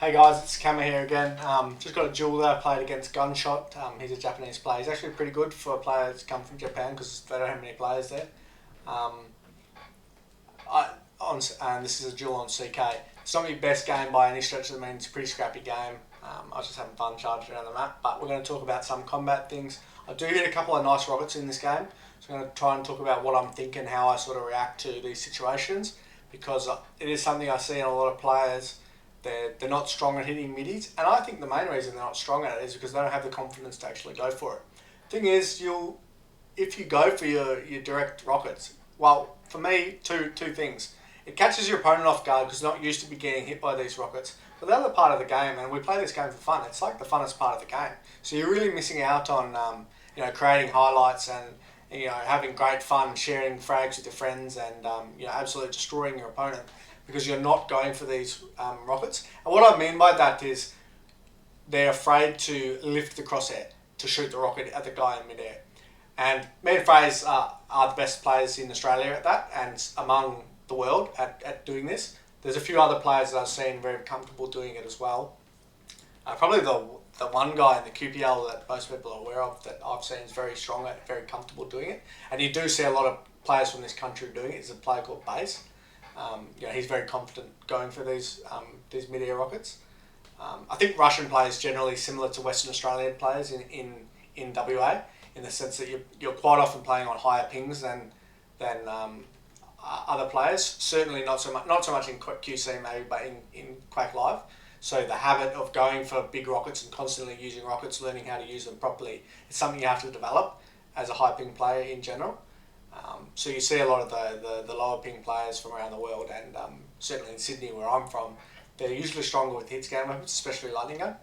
Hey guys, it's Camma here again. Just got a duel that I played against Gunshot. He's a Japanese player. He's actually pretty good for a player that's come from Japan because they don't have many players there. Um, and this is a duel on CK. It's not my best game by any stretch of the means. It's a pretty scrappy game. I was just having fun charging around the map. But we're going to talk about some combat things. I do hit a couple of nice rockets in this game. So I'm going to try and talk about what I'm thinking, how I sort of react to these situations. Because it is something I see in a lot of players. They're not strong at hitting middies, and I think the main reason they're not strong at it is because they don't have the confidence to actually go for it. Thing is, if you go for your direct rockets, well, for me, two things. It catches your opponent off guard because they're not used to be getting hit by these rockets. But the other part of the game, and we play this game for fun, it's like the funnest part of the game. So you're really missing out on creating highlights and having great fun, sharing frags with your friends, and absolutely destroying your opponent. Because you're not going for these rockets. And what I mean by that is they're afraid to lift the crosshair to shoot the rocket at the guy in midair. And me and Fraze are the best players in Australia at that and among the world at doing this. There's a few other players that I've seen very comfortable doing it as well. Probably the one guy in the QPL that most people are aware of that I've seen is very strong at, very comfortable doing it. And you do see a lot of players from this country doing it. It's a player called Base. He's very confident going for these mid-air rockets. I think Russian players generally similar to Western Australian players in WA, in the sense that you're quite often playing on higher pings than other players. Certainly not so much in QC maybe, but in Quake Live. So the habit of going for big rockets and constantly using rockets, learning how to use them properly, is something you have to develop as a high ping player in general. So you see a lot of the lower ping players from around the world, and certainly in Sydney where I'm from, they're usually stronger with hit scan weapons, especially lightning gun.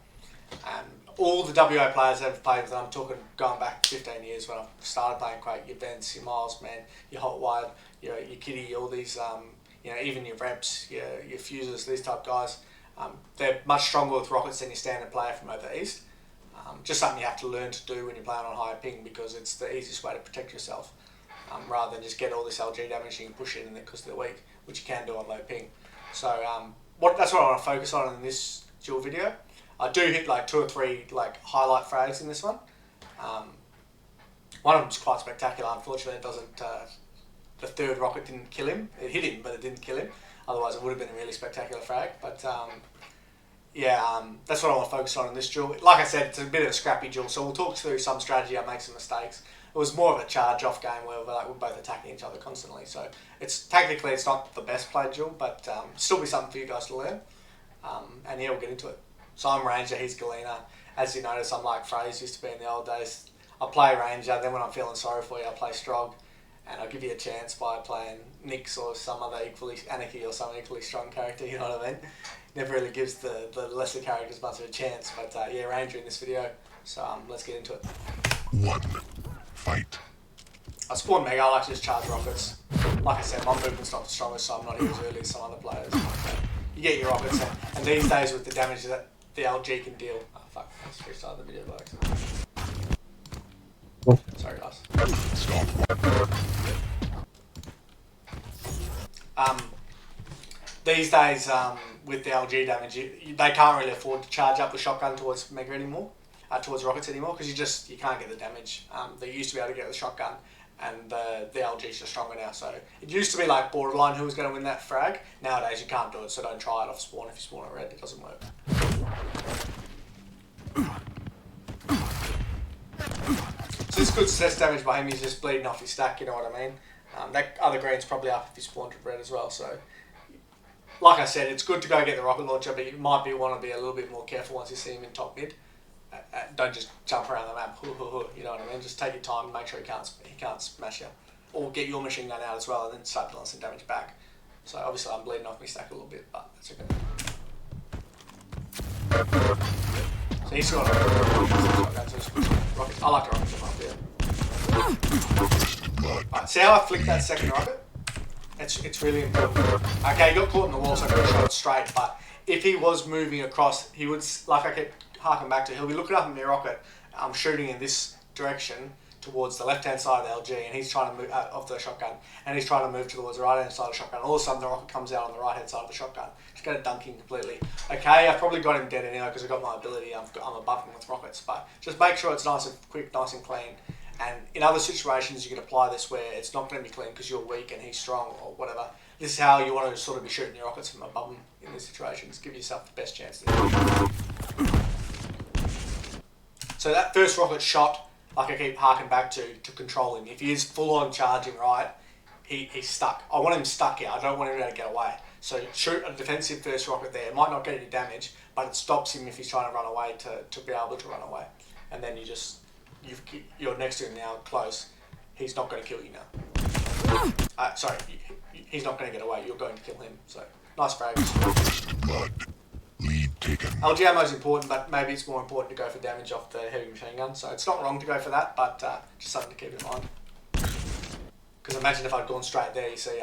All the WA players I've played with, I'm talking going back 15 years when I started playing Quake, your Vents, your Miles, man, your Hot Wide, your Kitty, all these, even your Reps, your Fuses, these type guys, they're much stronger with rockets than your standard player from over east. Just something you have to learn to do when you're playing on higher ping, because it's the easiest way to protect yourself. Rather than just get all this LG damage and push in because they're weak, which you can do on low ping. So that's what I want to focus on in this dual video. I do hit like 2 or 3 highlight frags in this one. One of them's quite spectacular. Unfortunately, it doesn't. The third rocket didn't kill him. It hit him, but it didn't kill him. Otherwise, it would have been a really spectacular frag. But that's what I want to focus on in this duel. Like I said, it's a bit of a scrappy duel, so we'll talk through some strategy. I make some mistakes. It was more of a charge-off game where we're both attacking each other constantly. So it's not the best played duel, but still be something for you guys to learn. We'll get into it. So I'm Ranger, he's Galena. As you notice, I'm like Fraze used to be in the old days. I play Ranger, then when I'm feeling sorry for you, I play Strog. And I'll give you a chance by playing Nyx or some other Anarchy or some equally strong character, you know what I mean? Never really gives the lesser characters much of a chance. But Ranger in this video. So let's get into it. 1. Fight. I spawn Mega, I like to just charge rockets. Like I said, my movement's not the strongest, so I'm not here as early as some other players. You get your rockets, and these days with the damage that the LG can deal. Oh fuck, let's restart the video by accident. Sorry guys. Stop. These days, with the LG damage, they can't really afford to charge up the shotgun towards Mega anymore. Towards rockets anymore, because you can't get the damage they used to be able to get with the shotgun, and the LG's just stronger now. So it used to be like borderline who was going to win that frag. Nowadays you can't do it, so don't try it off spawn. If you spawn it red, it doesn't work. So this good success damage by him, he's just bleeding off his stack, you know what I mean? That other green's probably up if he spawned it red as well. So like I said, it's good to go get the rocket launcher, but you might want to be a little bit more careful once you see him in top mid. Don't just jump around the map, you know what I mean? Just take your time and make sure he can't smash you. Or get your machine gun out as well and then start dealing some damage back. So obviously I'm bleeding off my stack a little bit, but that's okay. So he's got rockets. I like to rocket him up here. Right, see how I flicked that second rocket? It's really important. Okay, he got caught in the wall, so I could have shot it straight, but if he was moving across, he would, like I kept harking back to, he'll be looking up at my rocket, I'm shooting in this direction towards the left-hand side of the LG, and he's trying to move of the shotgun, and he's trying to move towards the right-hand side of the shotgun. All of a sudden, the rocket comes out on the right-hand side of the shotgun. Just going to dunk him completely. Okay, I've probably got him dead anyway because I've got my ability. I'm above him with rockets, but just make sure it's nice and quick, nice and clean. And in other situations, you can apply this where it's not going to be clean because you're weak and he's strong or whatever. This is how you want to sort of be shooting your rockets from above him in these situations. Give yourself the best chance. So that first rocket shot, like I keep harking back to control him. If he is full on charging right, he's stuck. I want him stuck here. I don't want him to get away. So shoot a defensive first rocket there. It might not get any damage, but it stops him if he's trying to run away to be able to run away. And then you're next to him now, close. He's not going to kill you now. Sorry, he's not going to get away. You're going to kill him. So nice frag. First blood. Lead taken. LG ammo is important, but maybe it's more important to go for damage off the heavy machine gun. So it's not wrong to go for that, but just something to keep in mind. Because imagine if I'd gone straight there, you see,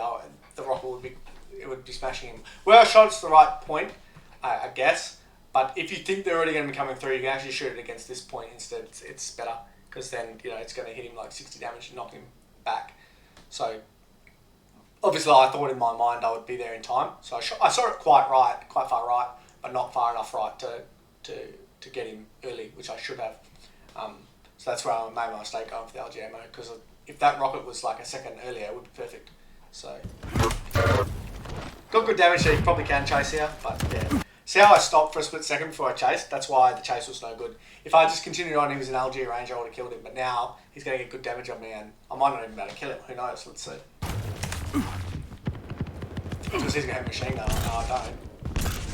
the rocket would be smashing him. Where I shot it's the right point, I guess. But if you think they're already going to be coming through, you can actually shoot it against this point instead. It's better because then it's going to hit him like 60 damage and knock him back. So obviously, I thought in my mind I would be there in time. So I saw it quite far right, but not far enough right to get him early, which I should have. So that's where I made my mistake going for the LG ammo, because if that rocket was like a second earlier, it would be perfect. So got good damage there. You probably can chase here, but yeah. See how I stopped for a split second before I chased? That's why the chase was no good. If I just continued on, he was in LG range, I would have killed him. But now he's going to get good damage on me, and I might not even be able to kill him. Who knows? Let's see. Because he's going to have a machine gun. No, I don't.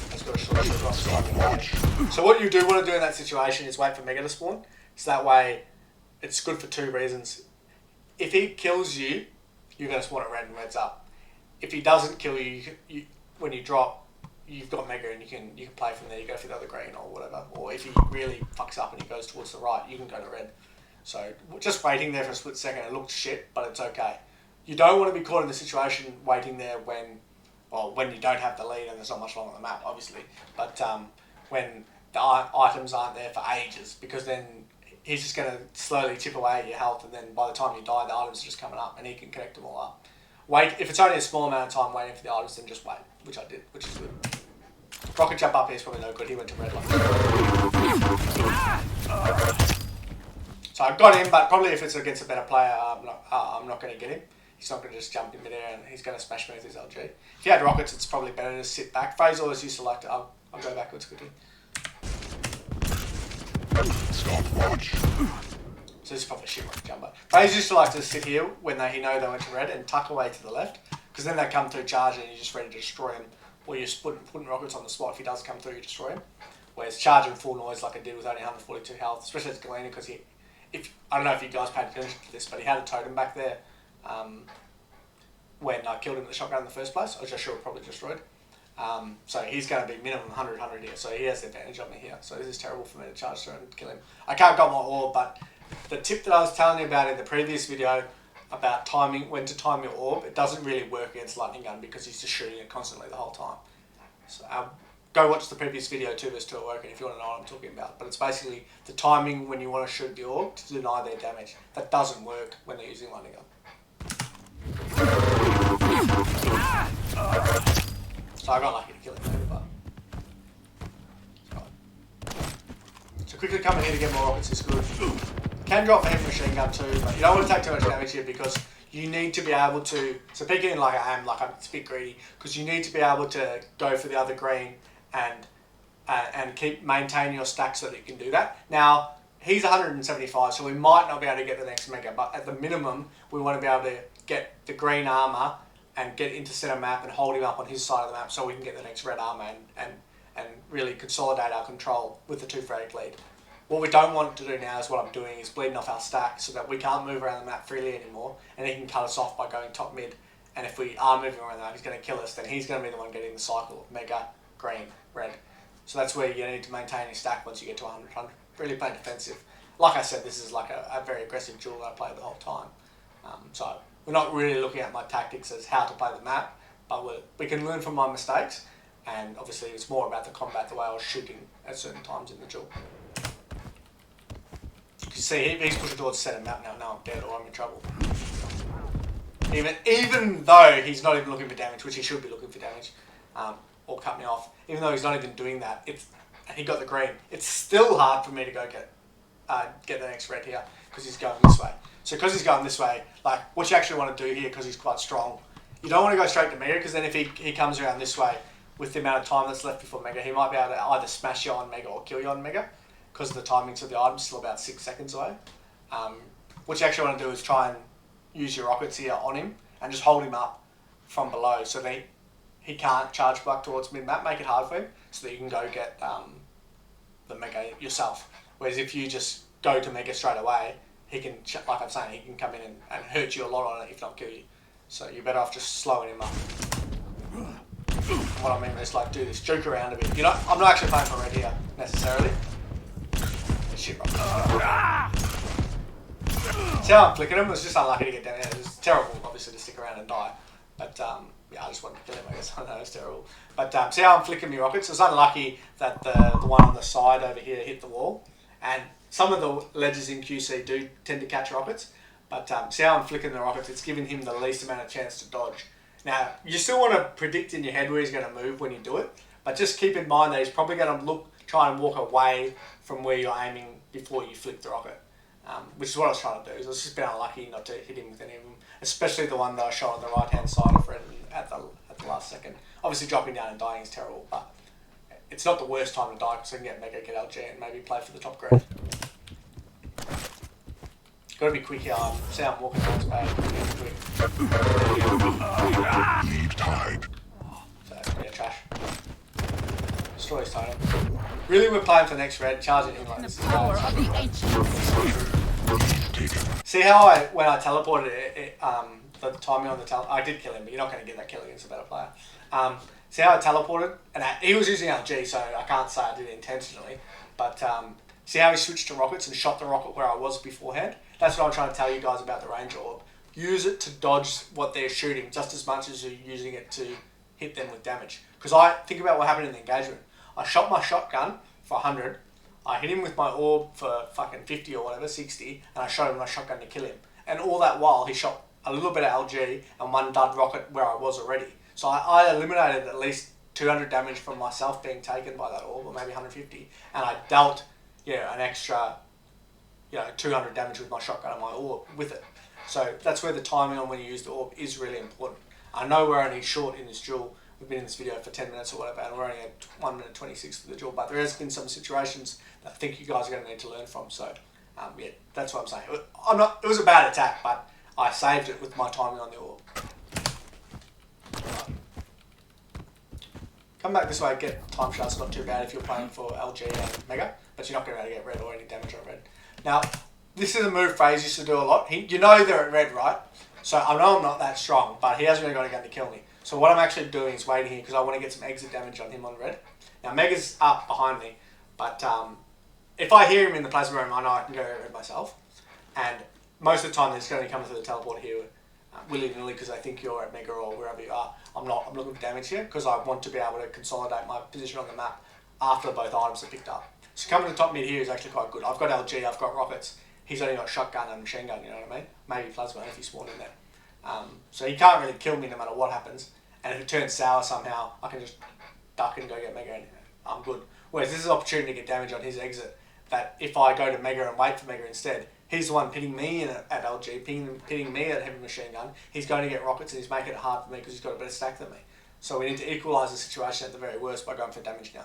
That's got a short off. So what you do want to do in that situation is wait for Mega to spawn. So that way, it's good for two reasons. If he kills you, you're going to spawn at red and red's up. If he doesn't kill you, when you drop, you've got Mega and you can play from there. You go for the other green or whatever. Or if he really fucks up and he goes towards the right, you can go to red. So just waiting there for a split second, it looked shit, but it's okay. You don't want to be caught in the situation waiting there when you don't have the lead and there's not much long on the map, obviously. But when the items aren't there for ages, because then he's just going to slowly chip away at your health, and then by the time you die, the items are just coming up and he can connect them all up. Wait, if it's only a small amount of time waiting for the items, then just wait, which I did, which is good. Rocket jump up here is probably no good. He went to red like So I got him, but probably if it's against a better player, I'm not going to get him. He's not going to just jump in midair and he's going to smash me with his LG. If he had rockets, it's probably better to sit back. Phase always used to like to... I'll go backwards quickly. Stopwatch. So this is probably a shit rocket jumper. Phase used to like to sit here when he know they went to red and tuck away to the left, because then they come through charging and you're just ready to destroy him. Or you're putting rockets on the spot. If he does come through, you destroy him. Whereas charging full noise like I did with only 142 health, especially as Galena, because I don't know if you guys paid attention to this, but he had a totem back there when I killed him with the shotgun in the first place, which I should have probably destroyed. So he's going to be minimum 100 here, so he has the advantage on me here. So this is terrible for me to charge through and kill him. I can't got my orb, but the tip that I was telling you about in the previous video about timing, when to time your orb, it doesn't really work against lightning gun because he's just shooting it constantly the whole time. So go watch the previous video 2 vs 2 at work if you want to know what I'm talking about. But it's basically the timing when you want to shoot the orb to deny their damage. That doesn't work when they're using lightning gun. So I got lucky to kill him there, but... So quickly coming here to get more rockets is good. Can drop for heavy machine gun too, but you don't want to take too much damage here because you need to be able to, so peeking in like I am, like I'm a bit greedy, because you need to be able to go for the other green and keep maintaining your stack so that you can do that. Now, he's 175, so we might not be able to get the next Mega, but at the minimum, we want to be able to get the green armor and get into center map and hold him up on his side of the map so we can get the next red armor and really consolidate our control with the 2 frag lead. What we don't want to do now is what I'm doing is bleeding off our stack so that we can't move around the map freely anymore, and he can cut us off by going top mid. And if we are moving around the map, he's going to kill us, then he's going to be the one getting the cycle of Mega, green, red. So that's where you need to maintain your stack once you get to 100. Really play defensive. Like I said, this is like a very aggressive duel that I play the whole time. So we're not really looking at my tactics as how to play the map, but we can learn from my mistakes, and obviously it's more about the combat, the way I was shooting at certain times in the duel. Because see, he's pushing towards the center map now. No, I'm dead or I'm in trouble. Even though he's not even looking for damage, which he should be looking for damage, or cut me off. Even though he's not even doing that, and he got the green. It's still hard for me to go get the next red here because he's going this way. So because he's going this way, like what you actually want to do here, because he's quite strong, you don't want to go straight to Mega, because then if he comes around this way with the amount of time that's left before Mega, he might be able to either smash you on Mega or kill you on Mega, because the timings of the item's still about 6 seconds away. What you actually want to do is try and use your rockets here on him and just hold him up from below so that he can't charge back towards mid-map. Make it hard for him so that you can go get the Mega yourself. Whereas if you just go to Mega straight away, he can, like I'm saying, he can come in and hurt you a lot on it, if not kill you. So you're better off just slowing him up. What I mean is like do this, juke around a bit. You know, I'm not actually playing for red here necessarily. Shit, right. See how I'm flicking him? It was just unlucky to get down here. It was terrible, obviously, to stick around and die. But yeah, I just wanted to kill him, I guess. I know it's terrible. But see how I'm flicking my rockets? It was unlucky that the one on the side over here hit the wall. And some of the ledges in QC do tend to catch rockets. But see how I'm flicking the rockets? It's giving him the least amount of chance to dodge. Now, you still want to predict in your head where he's going to move when you do it. But just keep in mind that he's probably going to try and walk away from where you're aiming before you flick the rocket. Which is what I was trying to do. I was just a bit unlucky not to hit him with any of them. Especially the one that I shot on the right-hand side of Fred at the last second. Obviously, dropping down and dying is terrible, but it's not the worst time to die because I can get Mega, get LG, and maybe play for the top grade. Got to be quick here. See how I'm walking towards bad. Quick. Lead tied. So, yeah, trash. Destroy his totem. Really, we're playing for next red, charging him like this. See how when I teleported the timing on the I did kill him, but you're not going to get that kill against a better player. See how I teleported? And he was using LG, so I can't say I did it intentionally. But see how he switched to rockets and shot the rocket where I was beforehand? That's what I'm trying to tell you guys about the Ranger Orb. Use it to dodge what they're shooting just as much as you're using it to hit them with damage. Because I think about what happened in the engagement. I shot my shotgun for 100. I hit him with my orb for fucking 50 or whatever, 60, and I shot him with my shotgun to kill him. And all that while, he shot a little bit of LG and one dud rocket where I was already. So I eliminated at least 200 damage from myself being taken by that orb, or maybe 150, and I dealt, an extra, 200 damage with my shotgun and my orb with it. So that's where the timing on when you use the orb is really important. I know we're only short in this duel. We've been in this video for 10 minutes or whatever, and we're only at 1 minute 26 for the duel, but there has been some situations that I think you guys are going to need to learn from. So, yeah, that's what I'm saying. It was a bad attack, but I saved it with my timing on the orb. Right. Come back this way, get time shots, not too bad if you're playing for LG and Mega, but you're not going to be able to get red or any damage on red. Now, this is a move FaZe used to do a lot. You know they're at red, right? So I know I'm not that strong, but he hasn't really got a gun to kill me. So what I'm actually doing is waiting here because I want to get some exit damage on him on red. Now Mega's up behind me, but if I hear him in the plasma room, I know I can go red myself. And most of the time, they're just going to come through the teleport here willy-nilly because they think you're at Mega or wherever you are. I'm looking for damage here because I want to be able to consolidate my position on the map after both items are picked up. So coming to the top mid here is actually quite good. I've got LG, I've got rockets. He's only got shotgun and machine gun, you know what I mean? Maybe plasma if he spawned in there. So he can't really kill me no matter what happens. And if it turns sour somehow, I can just duck and go get Mega and I'm good. Whereas this is an opportunity to get damage on his exit that if I go to Mega and wait for Mega instead, he's the one pitting me at LG, pitting me at heavy machine gun. He's going to get rockets and he's making it hard for me because he's got a better stack than me. So we need to equalise the situation at the very worst by going for damage now.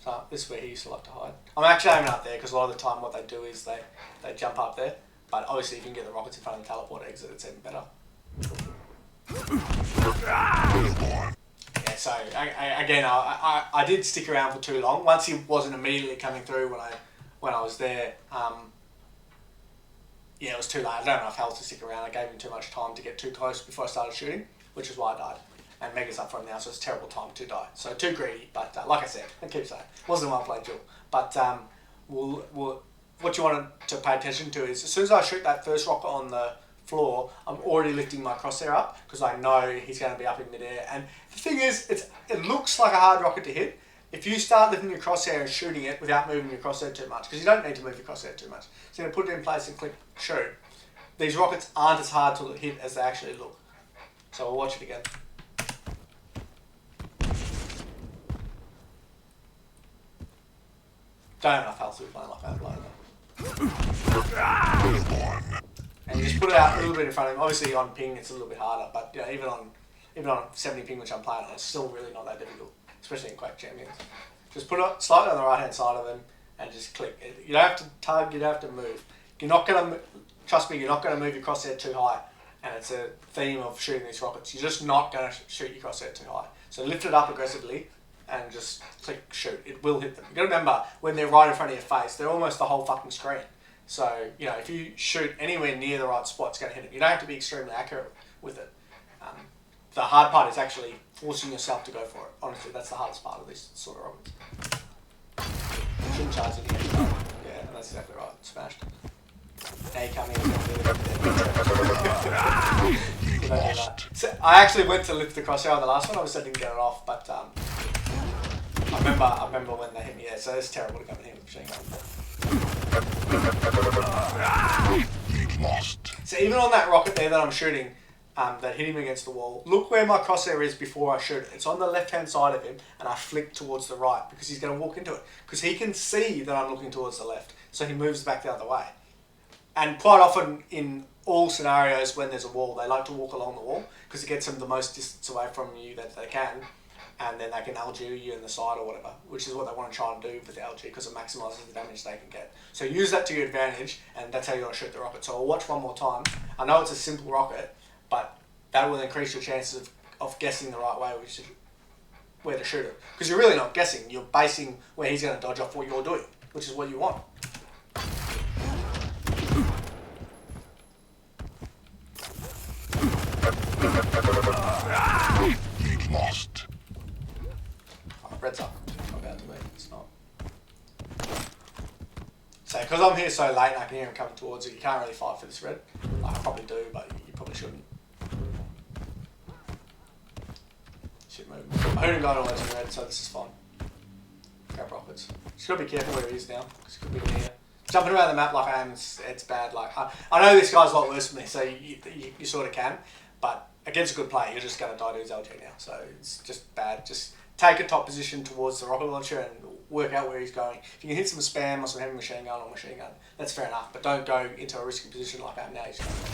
So this is where he used to like to hide. I'm actually aiming up there because a lot of the time what they do is they jump up there. But obviously if you can get the rockets in front of the teleport exit, it's even better. Yeah, so again, I did stick around for too long. Once he wasn't immediately coming through when I was there, yeah, it was too late. I don't have enough health to stick around. I gave him too much time to get too close before I started shooting, which is why I died. And Mega's up for him now, so it's a terrible time to die. So too greedy, but like I said, I keep saying, it wasn't a one-play duel. But what you want to pay attention to is as soon as I shoot that first rocket on the floor, I'm already lifting my crosshair up because I know he's going to be up in midair. And the thing is, it looks like a hard rocket to hit. If you start lifting your crosshair and shooting it without moving your crosshair too much, because you don't need to move your crosshair too much, so you're going to put it in place and click shoot. These rockets aren't as hard to hit as they actually look. So we'll watch it again. Don't have enough health to be playing like that, and you just put it out a little bit in front of him. Obviously on ping it's a little bit harder, but you know, even on 70 ping, which I'm playing on, it's still really not that difficult, especially in Quake Champions. Just put it slightly on the right hand side of him and just click. You don't have to tug, you don't have to move. You're not gonna, trust me, you're not gonna move your crosshair too high. And it's a theme of shooting these rockets. You're just not gonna shoot your crosshair too high. So lift it up aggressively and just click shoot. It will hit them. You gotta remember, when they're right in front of your face, they're almost the whole fucking screen. So, you know, if you shoot anywhere near the right spot, it's gonna hit them. You don't have to be extremely accurate with it. The hard part is actually forcing yourself to go for it. Honestly, that's the hardest part of this sort of rockets. Shouldn't charge it here. Yeah, that's exactly right. Smashed. Now you come in and so I actually went to lift the crosshair on the last one. Obviously I didn't get it off, but I remember when they hit me. Yeah, so it's terrible to come in here with machine gun. Lost. So even on that rocket there that I'm shooting, that hit him against the wall, look where my crosshair is before I shoot it. It's on the left hand side of him, and I flick towards the right because he's going to walk into it. Because he can see that I'm looking towards the left, so he moves back the other way. And quite often in all scenarios when there's a wall, they like to walk along the wall because it gets them the most distance away from you that they can, and then they can LG you in the side or whatever, which is what they want to try and do with the LG because it maximises the damage they can get. So use that to your advantage, and that's how you want to shoot the rocket. So I'll watch one more time. I know it's a simple rocket, but that will increase your chances of guessing the right way, which is where to shoot it. Because you're really not guessing, you're basing where he's going to dodge off what you're doing, which is what you want. Lead lost. Oh, red's up. It's not bad to me. It's not. So, because I'm here so late and I can hear him coming towards you, you can't really fight for this red. Like, I probably do, but you probably shouldn't. Shit move. I heard him going all the way to red, so this is fine. Grab rockets. Just gotta be careful where he is now, because he could be in here. Jumping around the map like I am, it's bad. Like I know this guy's a lot worse than me, so you sort of can, but against a good player, you're just going to die to his LG now. So it's just bad. Just take a top position towards the rocket launcher and work out where he's going. If you can hit some spam or some heavy machine gun or machine gun, that's fair enough. But don't go into a risky position like I am now. He's going to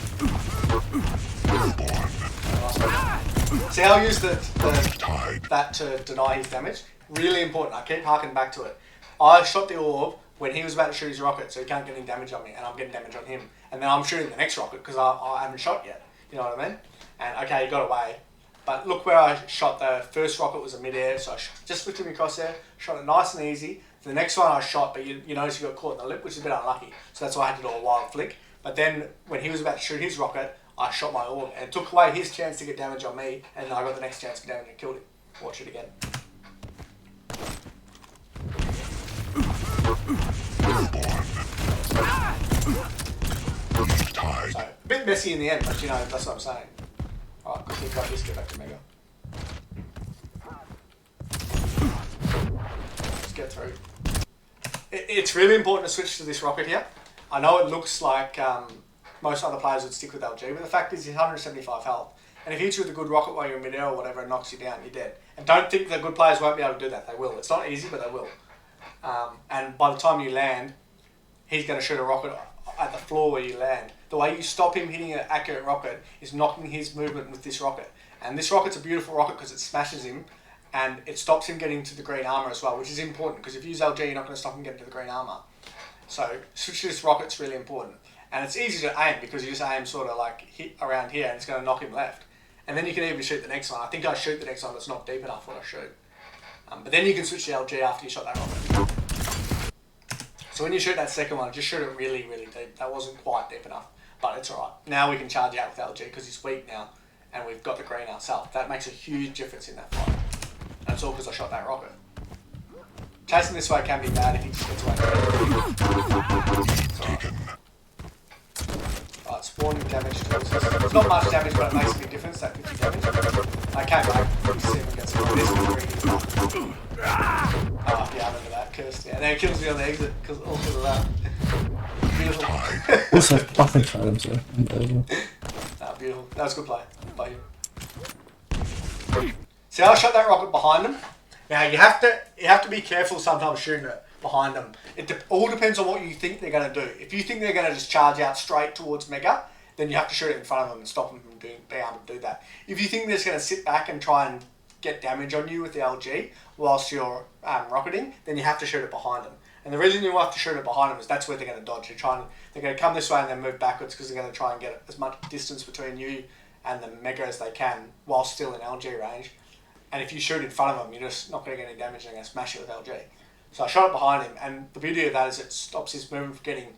see, I'll use that to deny his damage. Really important. I keep harking back to it. I shot the orb when he was about to shoot his rocket, so he can't get any damage on me, and I'm getting damage on him. And then I'm shooting the next rocket because I haven't shot yet. You know what I mean? And okay, he got away. But look where I shot. The first rocket was a mid-air, so I just lifted my crosshair, shot it nice and easy. The next one I shot, but you notice you got caught in the lip, which is a bit unlucky. So that's why I had to do a wild flick. But then when he was about to shoot his rocket, I shot my orb, and it took away his chance to get damage on me, and then I got the next chance to get damage and killed him. Watch it again. So, a bit messy in the end, but you know, that's what I'm saying. Alright, quickly grab this, get back to Mega. Just get through. It's really important to switch to this rocket here. I know it looks like most other players would stick with LG, but the fact is he's 175 health. And if he hits you with a good rocket while you're in mid-air or whatever and knocks you down, you're dead. And don't think the good players won't be able to do that. They will. It's not easy, but they will. And by the time you land, he's going to shoot a rocket at the floor where you land. The way you stop him hitting an accurate rocket is knocking his movement with this rocket. And this rocket's a beautiful rocket because it smashes him and it stops him getting to the green armor as well, which is important because if you use LG, you're not going to stop him getting to the green armor. So switch to this rocket's really important. And it's easy to aim because you just aim sort of like hit around here and it's going to knock him left. And then you can even shoot the next one. I think I shoot the next one that's not deep enough what I shoot. But then you can switch to LG after you shot that rocket. So when you shoot that second one, just shoot it really, really deep. That wasn't quite deep enough, but it's alright. Now we can charge out with LG because he's weak now, and we've got the green ourselves. That makes a huge difference in that fight. And it's all because I shot that rocket. Chasing this way can be bad if he just gets away from it. Alright, spawning damage towards us. It's not much damage, but it makes a big difference, that 50 damage. I came back, you see him against this green. And then it kills me on the exit because of that. Beautiful. Also, fucking tried him, so unbelievable. Nah, beautiful. That was a good play. By you. See how I shot that rocket behind him? Now you have to be careful sometimes shooting it behind them. It all depends on what you think they're going to do. If you think they're going to just charge out straight towards Mega, then you have to shoot it in front of them and stop them from being able to do that. If you think they're just going to sit back and try and get damage on you with the LG whilst you're rocketing, then you have to shoot it behind them. And the reason you have to shoot it behind them is that's where they're going to dodge. They're going to come this way and then move backwards because they're going to try and get as much distance between you and the Mega as they can while still in LG range. And if you shoot in front of them, you're just not going to get any damage and they're going to smash it with LG. So I shot it behind him, and the beauty of that is it stops his movement from getting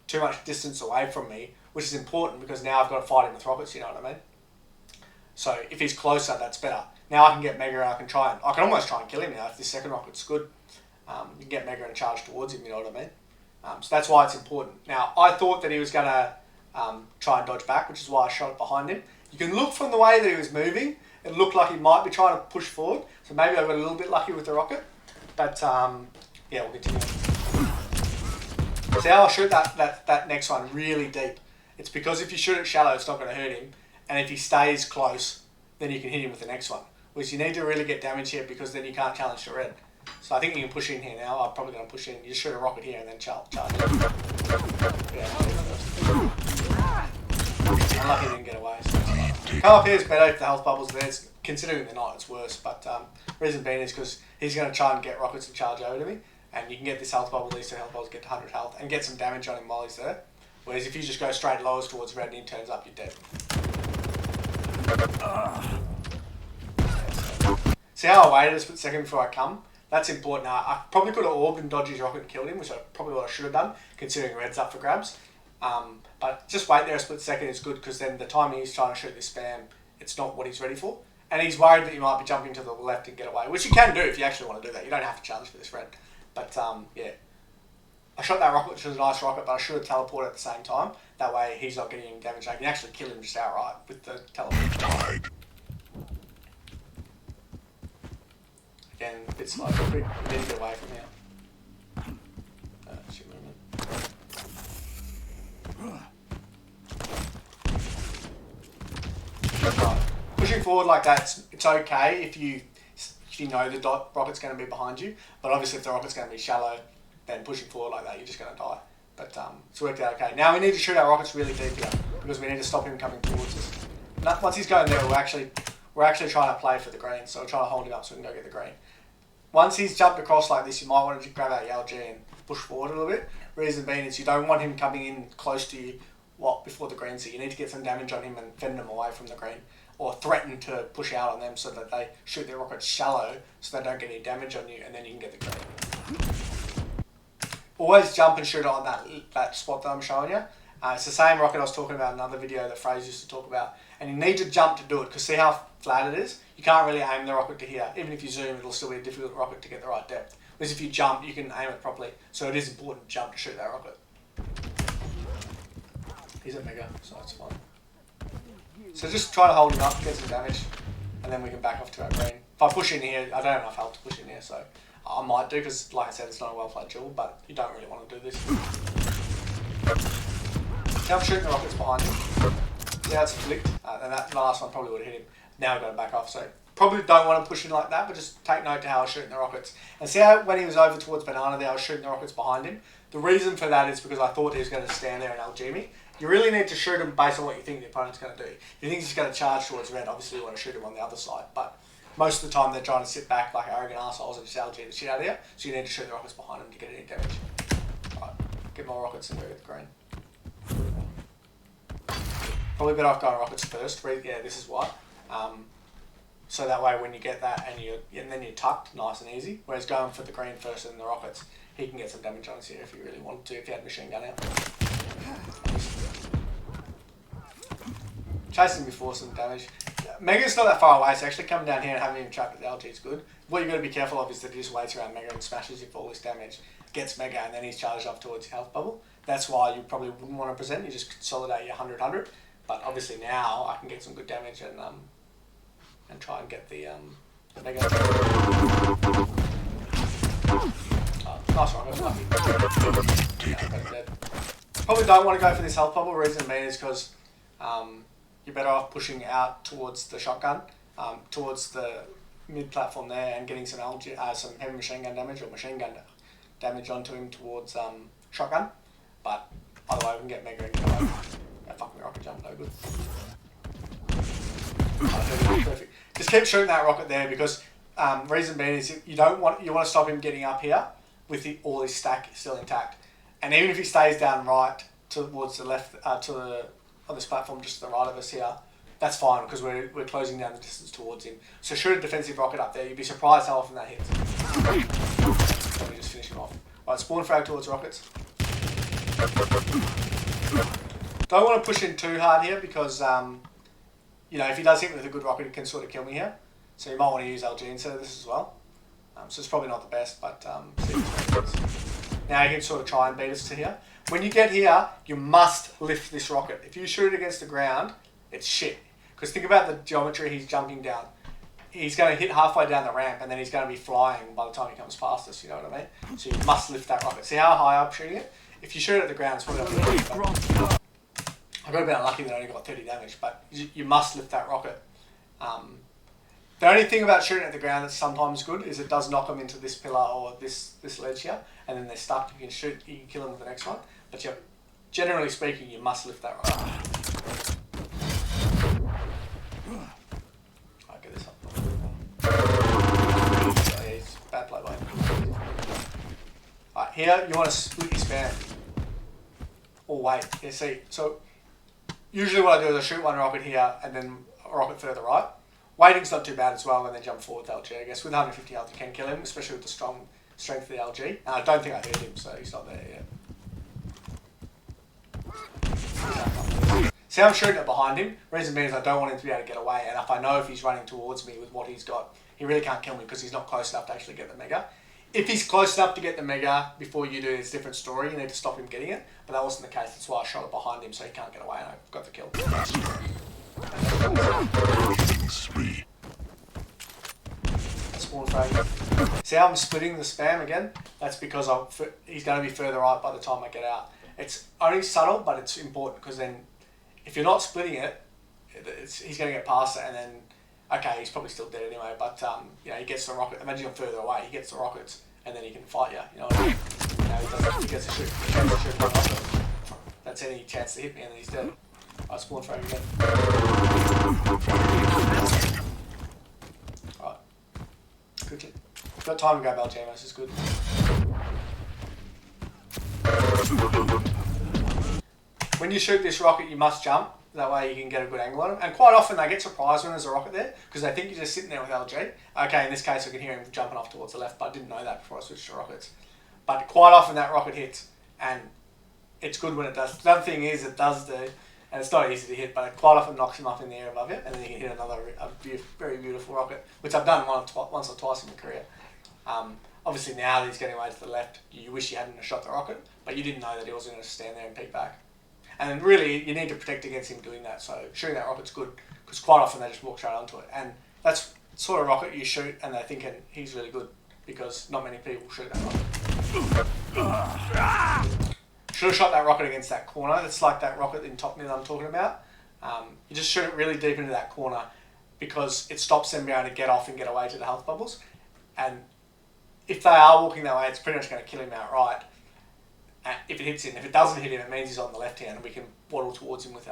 too much distance away from me, which is important because now I've got to fight him with rockets, you know what I mean? So if he's closer, that's better. Now I can get Mega and I can almost try and kill him now if this second rocket's good. You can get Mega and charge towards him, you know what I mean? So that's why it's important. Now, I thought that he was going to try and dodge back, which is why I shot it behind him. You can look from the way that he was moving, it looked like he might be trying to push forward, so maybe I got a little bit lucky with the rocket. But, yeah, we'll continue. See how I shoot that next one really deep? It's because if you shoot it shallow, it's not going to hurt him, and if he stays close, then you can hit him with the next one. Whereas you need to really get damage here because then you can't challenge the red. So I think you can push in here now. I'm probably going to push in. You shoot a rocket here and then charge. Yeah. Unlucky didn't get away. So come up here is better if the health bubbles there. Considering they're not, it's worse. But reason being is because he's going to try and get rockets and charge over to me. And you can get this health bubble, these two health bubbles, get to 100 health, and get some damage on him while he's there. Whereas if you just go straight lowers towards red and he turns up, you're dead. See how I waited a split second before I come? That's important. Now, I probably could have orbed and dodged his rocket and killed him, which I probably what I should have done, considering red's up for grabs. But just wait there a split second is good, because then the time he's trying to shoot this spam, it's not what he's ready for. And he's worried that you might be jumping to the left and get away, which you can do if you actually want to do that. You don't have to challenge for this red. But, yeah. I shot that rocket, which was a nice rocket, but I should have teleported at the same time. That way he's not getting any damage. I can actually kill him just outright with the teleport. Again, a bit slow. We need to get away from here. Shit movement. Right. Pushing forward like that, it's okay if you know the rocket's going to be behind you. But obviously, if the rocket's going to be shallow, then pushing forward like that, you're just going to die. But it's worked out okay. Now we need to shoot our rockets really deep here because we need to stop him coming towards us. Now, once he's going there, we're actually trying to play for the green, so we're trying to hold him up so we can go get the green. Once he's jumped across like this, you might want to grab out your LG and push forward a little bit. Reason being is you don't want him coming in close to you before the green, so you need to get some damage on him and fend him away from the green, or threaten to push out on them so that they shoot their rockets shallow so they don't get any damage on you, and then you can get the green. Always jump and shoot it on that spot that I'm showing you. It's the same rocket I was talking about in another video that Fraser used to talk about. And you need to jump to do it, because see how flat it is? You can't really aim the rocket to here. Even if you zoom, it'll still be a difficult rocket to get the right depth. Whereas if you jump, you can aim it properly. So it is important to jump to shoot that rocket. He's at Mega, so that's fine. So just try to hold him up, get some damage, and then we can back off to our green. If I push in here, I don't have enough health to push in here, so I might do, because like I said, it's not a well-played duel, but you don't really want to do this. Now I'm shooting the rockets behind him. Yeah, it's flicked, and that last one probably would have hit him. Now I've got to back off, so probably don't want to push in like that, but just take note to how I was shooting the rockets. And see how when he was over towards Banana there, I was shooting the rockets behind him? The reason for that is because I thought he was going to stand there and LG me. You really need to shoot him based on what you think the opponent's going to do. If you think he's going to charge towards red, obviously you want to shoot him on the other side, but most of the time they're trying to sit back like arrogant assholes and just LG the shit out of you, so you need to shoot the rockets behind him to get any damage. Right, get more rockets and go get the green. Probably better off going rockets first. Yeah, this is why. So that way when you get that and then you're tucked nice and easy. Whereas going for the green first and the rockets, he can get some damage on us here if he really wanted to, if he had a machine gun out. Chasing before some damage. Mega's not that far away, so actually coming down here and having him trapped with LG is good. What you've got to be careful of is that he just waits around Mega and smashes you for all this damage, gets Mega, and then he's charged off towards your health bubble. That's why you probably wouldn't want to present. You just consolidate your 100-100. But obviously now I can get some good damage and try and get the Mega. Nice rocket, lucky. Yeah, dead. Probably don't want to go for this health bubble. Reason being is because you're better off pushing out towards the shotgun, towards the mid platform there, and getting some heavy machine gun damage or machine gun damage onto him towards shotgun. But either way, we can get mega and get away. Yeah, fuck me, rocket jump, no good. Perfect. Just keep shooting that rocket there because reason being is you want to stop him getting up here with all his stack still intact. And even if he stays down right towards the left, on this platform just to the right of us here, that's fine because we're closing down the distance towards him. So shoot a defensive rocket up there. You'd be surprised how often that hits. Let me just finish him off. Right, spawn frag towards rockets. Don't want to push in too hard here because if he does hit me with a good rocket, he can sort of kill me here. So you might want to use LG instead of this as well. So it's probably not the best, but see what happens. Now you can sort of try and beat us to here. When you get here, you must lift this rocket. If you shoot it against the ground, it's shit. Because think about the geometry he's jumping down. He's going to hit halfway down the ramp and then he's going to be flying by the time he comes past us, you know what I mean? So you must lift that rocket. See how high I'm shooting it? If you shoot it at the ground, it's probably not going to hit. I got a bit unlucky that I only got 30 damage, but you must lift that rocket. The only thing about shooting at the ground that's sometimes good is it does knock them into this pillar or this ledge here, and then they're stuck. You can kill them with the next one. But generally speaking, you must lift that rocket. I'll get this up. Oh, yeah, it's bad play by him. Alright, here you want to split your spam. Or wait, yeah, see, so usually what I do is I shoot one rocket here and then a rocket further right. Waiting's not too bad as well, and then jump forward with LG. I guess with 150 health you can kill him, especially with the strong strength of the LG. And I don't think I hit him, so he's not there yet. See how I'm shooting it behind him? Reason being is I don't want him to be able to get away, and if he's running towards me with what he's got, he really can't kill me because he's not close enough to actually get the mega. If he's close enough to get the mega before you do, it's a different story. You need to stop him getting it, but that wasn't the case. That's why I shot it behind him so he can't get away, and I got the kill. Spree. Spawn frag. See how I'm splitting the spam again? That's because he's going to be further right by the time I get out. It's only subtle, but it's important because then if you're not splitting it, he's going to get past it and then, okay, he's probably still dead anyway, but he gets the rocket. Imagine you're further away, he gets the rockets and then he can fight you. You know what I mean? He gets to shoot one rocket. That's any chance to hit me and then he's dead. Alright, spawn frag again. Alright. Quickly. Got time to grab Aljamos, is good. When you shoot this rocket, you must jump. That way you can get a good angle on them. And quite often they get surprised when there's a rocket there because they think you're just sitting there with LG. Okay, in this case I can hear him jumping off towards the left, but I didn't know that before I switched to rockets. But quite often that rocket hits, and it's good when it does. The other thing is it does do, and it's not easy to hit, but it quite often knocks him up in the air above you, and then you can hit another very beautiful rocket, which I've done once or twice in my career. Obviously now that he's getting away to the left, you wish you hadn't shot the rocket, but you didn't know that he wasn't going to stand there and peek back. And really, you need to protect against him doing that, so shooting that rocket's good, because quite often they just walk straight onto it. And that's the sort of rocket you shoot, and they're thinking, he's really good, because not many people shoot that rocket. Should have shot that rocket against that corner. It's like that rocket in top mid I'm talking about. You just shoot it really deep into that corner, because it stops them being able to get off and get away to the health bubbles. And if they are walking that way, it's pretty much going to kill him outright. If it hits him, if it doesn't hit him, it means he's on the left hand, and we can waddle towards him with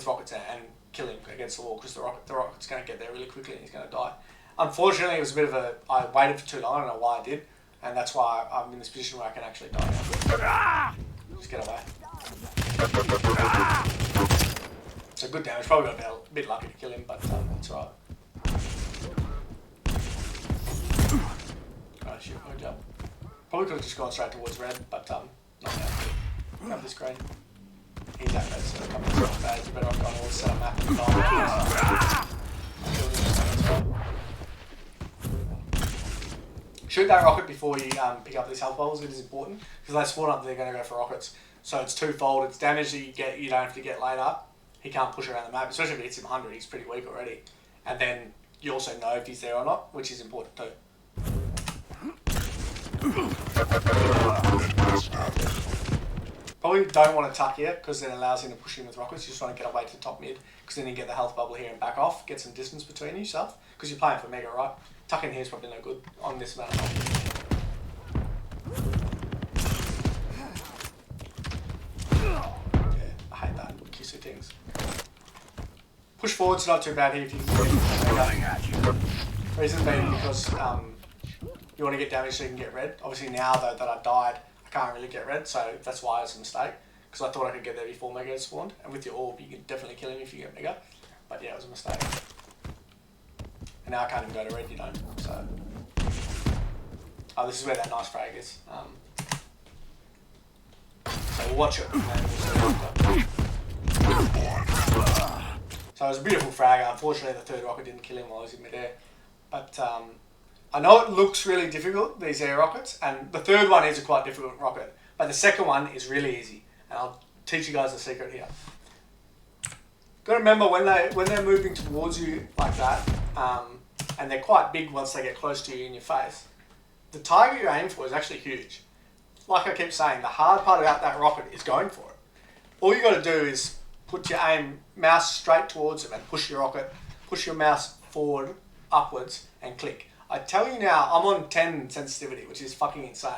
rockets and kill him against the wall, because the rocket's going to get there really quickly and he's going to die. Unfortunately, it was a bit of I waited for too long. I don't know why I did, and that's why I'm in this position where I can actually die now. Just get away. So good damage. Probably got a bit lucky to kill him, but that's alright. Oh shit! Good job. Probably could have just gone straight towards red, but not now. Grab this green. He's at red, so a couple of stuff bad. You better off going towards set a map and shoot that rocket before you pick up these health bubbles. It is important because they spawn up. They're going to go for rockets. So it's twofold. It's damage that you don't have to get later. He can't push around the map, especially if it hits him 100. He's pretty weak already. And then you also know if he's there or not, which is important too. Probably don't want to tuck here because then it allows him to push in with rockets. You just want to get away to the top mid because then you get the health bubble here and back off, get some distance between yourself because you're playing for mega, right? Tucking here is probably no good on this amount of health. Yeah, I hate that. Kissy things. Push forward's not too bad here if you can get reason being because you want to get damage so you can get red. Obviously now though that I've died, I can't really get red, so that's why it's a mistake. Because I thought I could get there before Mega had spawned, and with your orb you can definitely kill him if you get Mega. But yeah, it was a mistake. And now I can't even go to red, you know. So, oh, this is where that nice frag is. So we'll watch it. And then we'll see so it was a beautiful frag. Unfortunately, the third rocket didn't kill him while he was in midair. But I know it looks really difficult, these air rockets, and the third one is a quite difficult rocket, but the second one is really easy, and I'll teach you guys the secret here. Got to remember when they're moving towards you like that, and they're quite big once they get close to you in your face, the target you're aiming for is actually huge. Like I keep saying, the hard part about that rocket is going for it. All you got to do is put your mouse straight towards them and push your rocket, push your mouse forward, upwards, and click. I tell you now, I'm on 10 sensitivity, which is fucking insane.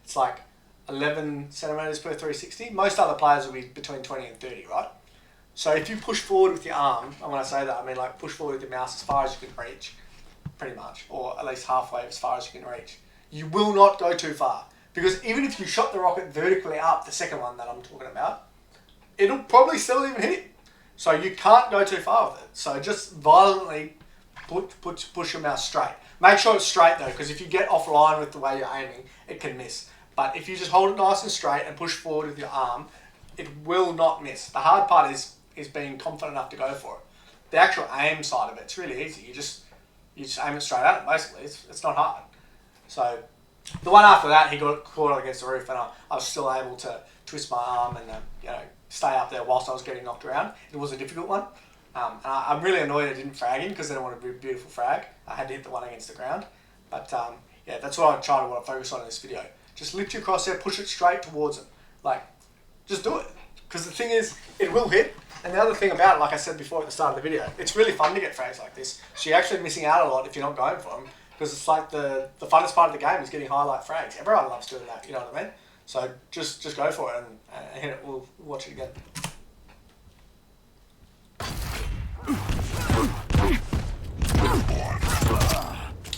It's like 11 centimeters per 360. Most other players will be between 20 and 30, right? So if you push forward with your arm, and when I say that, I mean like push forward with your mouse as far as you can reach, pretty much, or at least halfway as far as you can reach. You will not go too far. Because even if you shot the rocket vertically up, the second one that I'm talking about, it'll probably still even hit it. So you can't go too far with it. So just violently push your mouse straight. Make sure it's straight though, because if you get offline with the way you're aiming, it can miss. But if you just hold it nice and straight and push forward with your arm, it will not miss. The hard part is being confident enough to go for it. The actual aim side of it's really easy. You just aim it straight at it, basically. It's not hard. So the one after that, he got caught against the roof, and I was still able to twist my arm and stay up there whilst I was getting knocked around. It was a difficult one. And I'm really annoyed I didn't frag him because then I wanted to be a beautiful frag. I had to hit the one against the ground. But yeah, that's what I want to focus on in this video. Just lift your crosshair, push it straight towards him. Like, just do it. Because the thing is, it will hit. And the other thing about it, like I said before at the start of the video, it's really fun to get frags like this. So you're actually missing out a lot if you're not going for them. Because it's like the funnest part of the game is getting highlight frags. Everyone loves doing that, you know what I mean? So just go for it and hit it. We'll watch it again.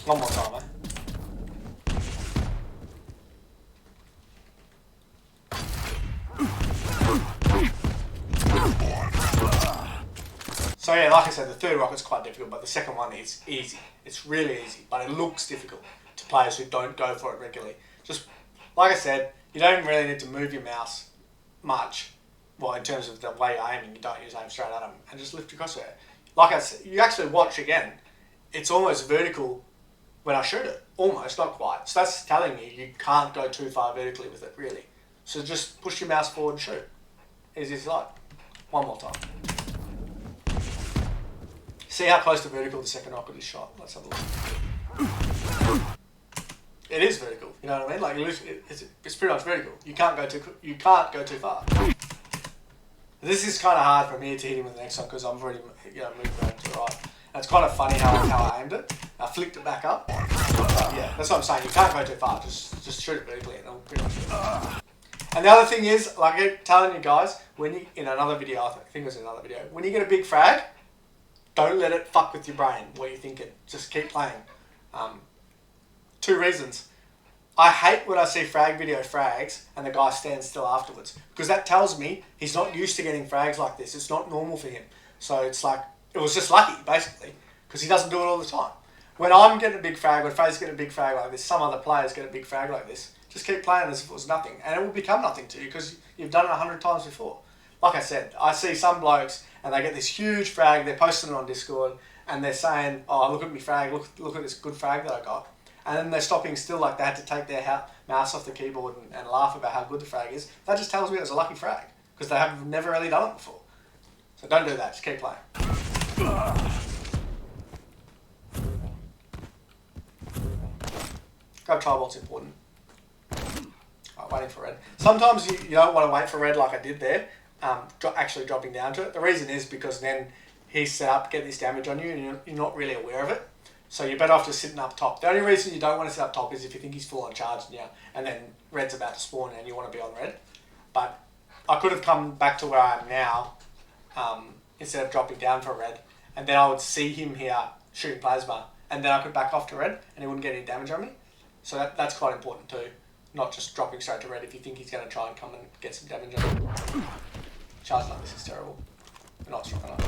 One more time, eh? So yeah, like I said, the third rocket's quite difficult, but the second one is easy. It's really easy, but it looks difficult to players who don't go for it regularly. Just, like I said, you don't really need to move your mouse much. Well, in terms of the way you're aiming, you don't use aim straight at them, and just lift your crosshair. Like I said, you actually watch again, it's almost vertical when I shoot it. Almost, not quite. So that's telling me you can't go too far vertically with it, really. So just push your mouse forward and shoot. Easy as you like. One more time. See how close to vertical the second rocket is shot. Let's have a look. It is vertical. You know what I mean? Like it's pretty much vertical. You can't go too far. This is kind of hard for me to hit him with the next one because I'm already moving around to the right. And it's kind of funny how I aimed it. I flicked it back up. But yeah, that's what I'm saying. You can't go too far. Just shoot it vertically and it'll pretty much hit. And the other thing is, like I'm telling you guys, when you in another video, I think it was in another video, when you get a big frag, don't let it fuck with your brain, what you're thinking. Just keep playing. 2 reasons. I hate when I see frag video frags and the guy stands still afterwards. Because that tells me he's not used to getting frags like this. It's not normal for him. So it's like, it was just lucky, basically. Because he doesn't do it all the time. When I'm getting a big frag, when Faye's getting a big frag like this, some other players get a big frag like this, just keep playing as if it was nothing. And it will become nothing to you because you've done it 100 times before. Like I said, I see some blokes and they get this huge frag, they're posting it on Discord, and they're saying, oh, look at me frag, look at this good frag that I got. And then they're stopping still like they had to take their mouse off the keyboard and laugh about how good the frag is. That just tells me it was a lucky frag, because they have never really done it before. So don't do that, just keep playing. Grab tribolt's important. running for red. Sometimes you don't want to wait for red like I did there, actually dropping down to it. The reason is because then he's set up to get this damage on you and you're not really aware of it. So you're better off just sitting up top. The only reason you don't want to sit up top is if you think he's full on charge now and then red's about to spawn and you want to be on red. But I could have come back to where I am now instead of dropping down for red, and then I would see him here shooting plasma, and then I could back off to red and he wouldn't get any damage on me. So that's quite important too. Not just dropping straight to red if you think he's going to try and come and get some damage on you. Charge like this is terrible. We're not strong enough.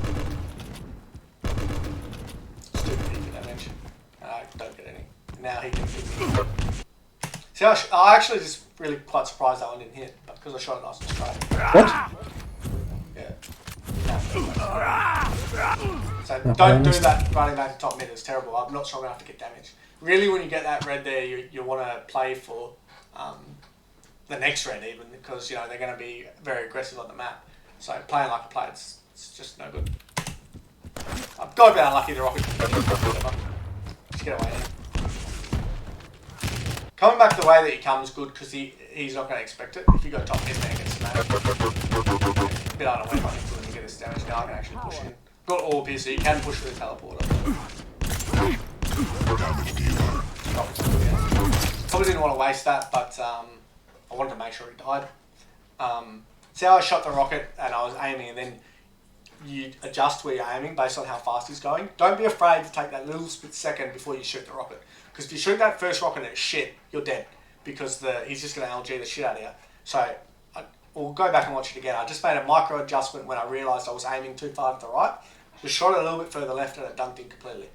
Stupid he can damage. I don't get any. Now he can hit me. See, I actually just really quite surprised that one didn't hit, but because I shot it nice and straight. What? Yeah. So don't do that running back to top mid, it's terrible. I'm not strong enough to get damage. Really, when you get that red there, you want to play for the next red even, because they're going to be very aggressive on the map. So playing like I played, it's just no good. I've got a bit unlucky the rocket. Just get away. Coming back the way that he comes good because he's not going to expect it. If you go top mid, then he gets smashed. A bit out of way when you get this damage. Now I can actually push in. Got orb here, so you can push with the teleporter. Probably didn't want to waste that, but I wanted to make sure he died. See how I shot the rocket and I was aiming, and then you adjust where you're aiming based on how fast he's going. Don't be afraid to take that little split second before you shoot the rocket. Because if you shoot that first rocket and it's shit, you're dead. Because he's just going to LG the shit out of you. So, we'll go back and watch it again. I just made a micro adjustment when I realised I was aiming too far to the right. Just shot it a little bit further left and it dunked in completely.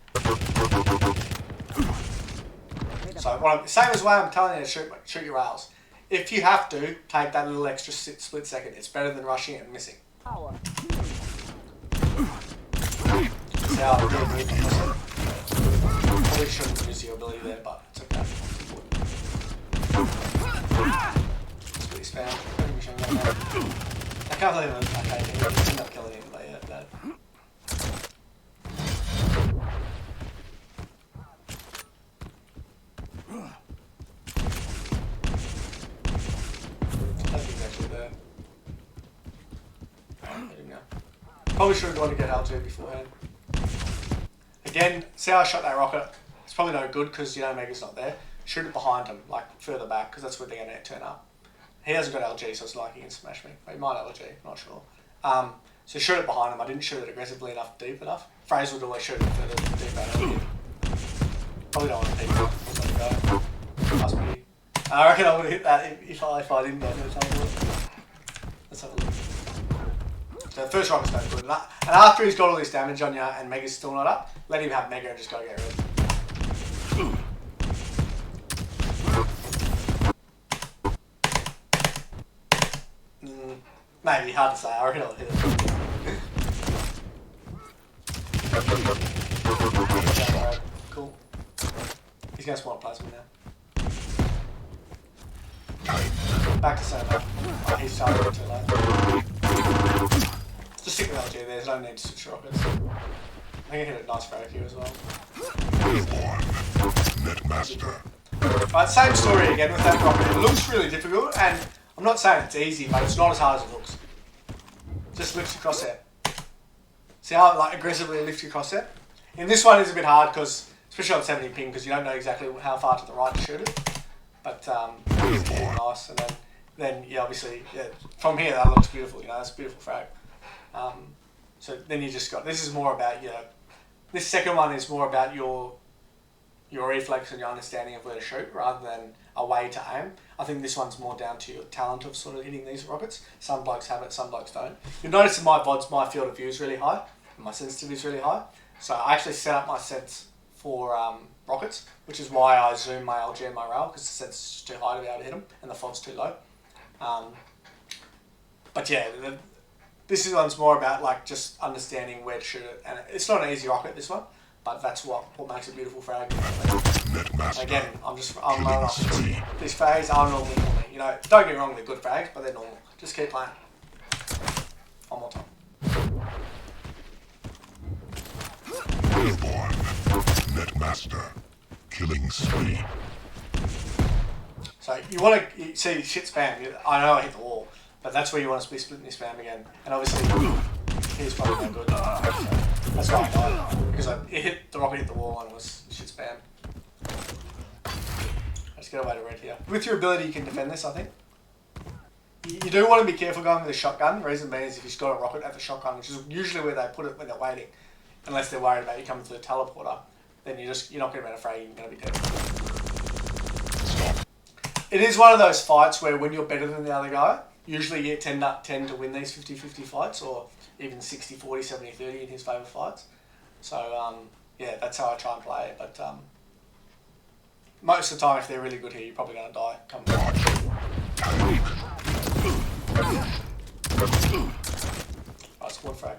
So, same as the way I'm telling you to shoot your rails. If you have to, take that little extra split second. It's better than rushing it and missing. See how I really moved on this. Probably shouldn't use your ability there, but it's okay. That's what he's found. I can't believe it. Okay, he ended up killing anybody yet, Dad. I think he's actually there. Probably should have gone to get L2 beforehand. Again, see how I shot that rocket? It's probably no good because Mega's not there. Shoot it behind him, like further back, because that's where they're going to turn up. He hasn't got LG, so it's not like he can smash me. He might LG, not sure. So shoot it behind him. I didn't shoot it aggressively enough, deep enough. Fraser would always shoot it further deep out of him. Probably don't want to peek it. Let it go. Must be. I reckon I would have hit that if I didn't go to the table. Let's have a look. So the first rocket's no good. And after he's got all this damage on you and Mega's still not up, let him have Mega and just go get rid. Maybe, hard to say. I reckon I'll hit it. Cool. He's going to spawn plasma now. Back to center. Oh, he's charging too late. Just stick with LG, there's no need to switch rockets. I think I hit a nice frag here as well. Right, same story again with that rocket. It looks really difficult, and I'm not saying it's easy, but it's not as hard as it looks. Just lift your crosshair. See how it aggressively lifts your crosshair? In this one it's a bit hard because, especially on 70 ping, because you don't know exactly how far to the right to shoot it. But it's nice, and then obviously from here that looks beautiful. That's a beautiful frag. So then you just got, this is more about this second one is more about your reflex and your understanding of where to shoot rather than a way to aim. I think this one's more down to your talent of sort of hitting these rockets. Some blokes have it, some blokes don't. You'll notice in my VODs, my field of view is really high, and my sensitivity is really high. So I actually set up my sense for rockets, which is why I zoom my LG and my rail, because the sense is too high to be able to hit them, and the font's too low. But yeah, this one's more about just understanding where to shoot it, and it's not an easy rocket, this one, but that's what makes it beautiful frag. Again, I'm low off. These frags are normal for me. Don't get me wrong, they're good frags, but they're normal. Just keep playing. One more time. Airborne. Netmaster. Killing spree. So you want to see shit spam. I know I hit the wall, but that's where you want to be splitting your spam again. And obviously, he's probably no good. So that's why I died, because the rocket hit the wall and it was shit spam. Let's get away to red here. With your ability, you can defend this, I think. You do want to be careful going with a shotgun. The reason being is if you've got a rocket at the shotgun, which is usually where they put it when they're waiting, unless they're worried about you coming to the teleporter, then you're not going to be afraid you're going to be dead. It is one of those fights where when you're better than the other guy, usually you tend to win these 50-50 fights, or even 60-40, 70-30 in his favour fights. So, yeah, that's how I try and play it. But most of the time, if they're really good here, you're probably going to die. Come on. Right, squad frag.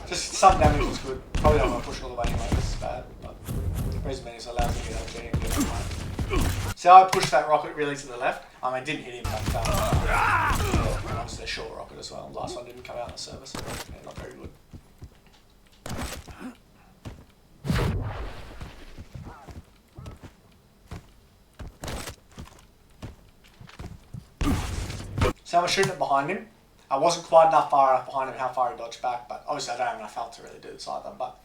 Just some damage is good. Probably not going to push it all the way anyway, this is bad. But the reason being is it allows me to get LG and get on my. So I pushed that rocket really to the left. I mean, didn't hit him, but obviously a short rocket as well. Last one didn't come out in the service. Yeah, not very good. So I was shooting it behind him. I wasn't quite far enough behind him how far he dodged back, but obviously I don't have enough health to really do this either. But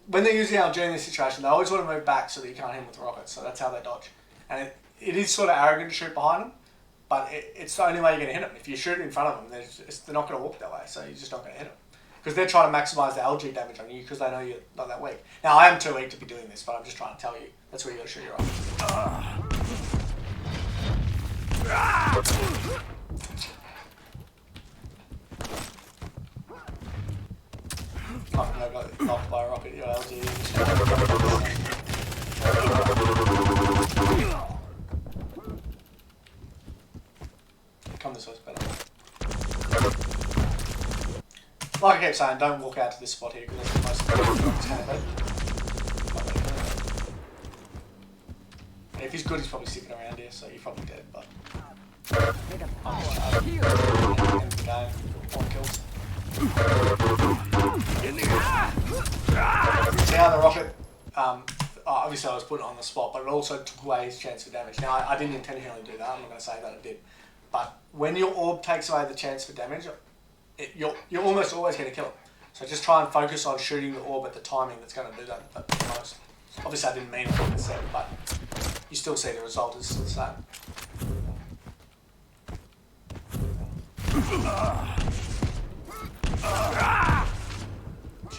when they're using LG in this situation, they always want to move back so that you can't hit them with rockets. So that's how they dodge. And it is sort of arrogant to shoot behind them, but it's the only way you're going to hit them. If you shoot in front of them, they're not going to walk that way, so you're just not going to hit them. Because they're trying to maximise the LG damage on you because they know you're not that weak. Now, I am too weak to be doing this, but I'm just trying to tell you, that's where you got to shoot your rockets. I got knocked by a rocket, your LG. Come this way, it's better. Like I kept saying, don't walk out to this spot here because that's the most important it's going to be. If he's good, he's probably sticking around here, so you're probably dead, but I'm just end the game. 1 kills. See how the rocket, obviously I was put it on the spot, but it also took away his chance for damage. Now, I didn't intentionally do that, I'm not going to say that it did. But when your orb takes away the chance for damage, you're almost always going to kill him. So just try and focus on shooting the orb at the timing that's going to do that the most. Obviously I didn't mean it like I said, but you still see the result is still the same.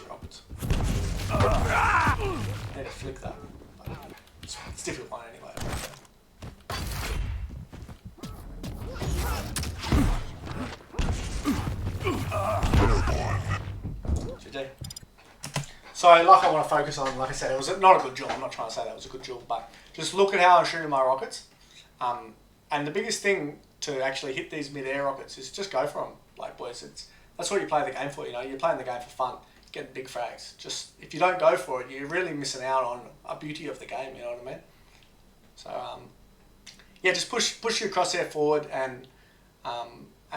Rockets. Need to flick that. It's difficult one anyway. GG. So, like I want to focus on, like I said, it was not a good duel. I'm not trying to say that was a good duel, but just look at how I'm shooting my rockets. And the biggest thing to actually hit these mid-air rockets is just go for them, like boys. That's what you play the game for. You know, you're playing the game for fun, getting big frags. Just if you don't go for it, you're really missing out on a beauty of the game. You know what I mean? So yeah, just push your crosshair forward and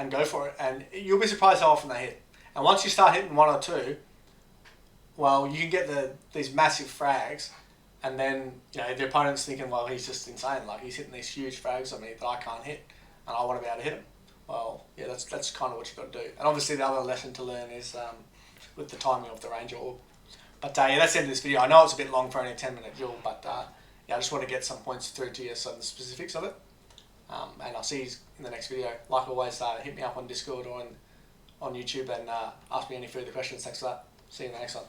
go for it, and you'll be surprised how often they hit. And once you start hitting 1 or 2, well, you can get these massive frags, and then the opponent's thinking, well, he's just insane. Like he's hitting these huge frags on me that I can't hit, and I want to be able to hit him. Well, yeah, that's kind of what you've got to do. And obviously the other lesson to learn is with the timing of the Ranger orb. But yeah, that's the end of this video. I know it's a bit long for only a 10-minute duel, but yeah, I just want to get some points through to you, some the specifics of it. And I'll see you in the next video. Like always, hit me up on Discord or on YouTube and ask me any further questions. Thanks for that. See you in the next one.